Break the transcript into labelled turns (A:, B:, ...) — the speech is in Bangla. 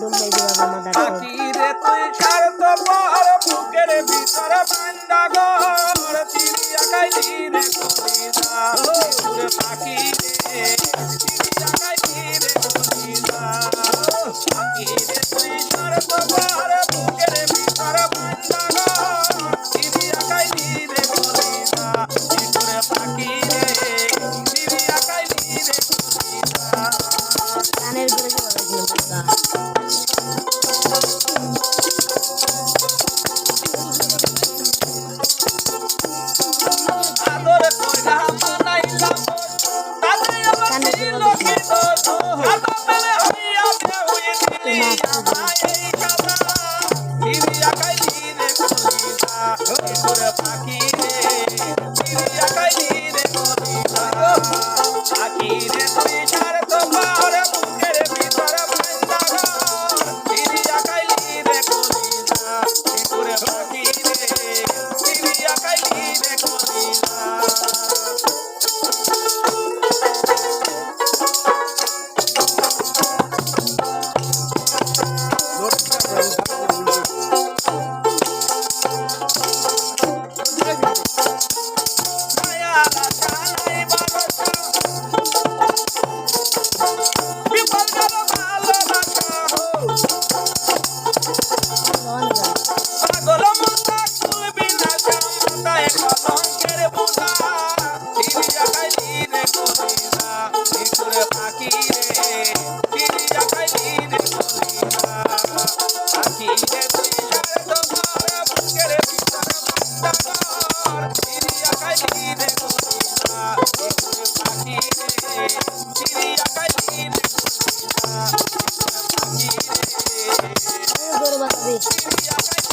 A: ডুববে যেভাবে মাদার চোদ।
B: আকিরে তুই স্বার্থপর বুকের ভিতরে বান্দা ঘর চিড়িয়া খাইলি রে কলিজা ওরে পাখি রে চিড়িয়া খাইলি রে কলিজা আকিরে তুই স্বার্থপর বুকের ভিতরে বান্দা ঘর চিড়িয়া খাইলি রে কলিজা ওরে পাখি রে চিড়িয়া খাইলি রে কলিজা
A: কানের ঘুরে যেভাবে ঝুলবা
B: আদর কইরা মানাইলাম তাতে আমার
A: কানের
B: দিল
A: ঘুরে
B: কি দোষ আদর মেলে হইয়া দেউই দিলি আমায় এই কথা চিড়িয়া খাইলি রে কলিজা তোর পাখি রে চিড়িয়া খাইলি রে কলিজা আখি রে তুই স্বার্থপর বুকের ভিতরে বান্দা ঘর চিড়িয়া খাইলি রে কলিজা তোর পাখি রে চিড়িয়া খাইলি রে কলিজা মায়ালা চালাই বারোটা বিপদ গেল ভালোবাসা হো পাগল মতা খুলবি না জামাতায় কলঙ্কের বোঝা চিড়িয়া খাইলি রে কলিজা তোরে পাখি রে চিড়িয়া খাইলি রে কলিজা পাখি রে তুই স্বার্থপর বুকের ভিতরে বান্দা ঘর চিড়িয়া খাইলি রে কলিজা তোরে পাখি রে চিড়িয়া খাইলি রে কলিজা তোরে পাখি রে
A: গরু বাঁচাবি
B: চিড়িয়া খাইলি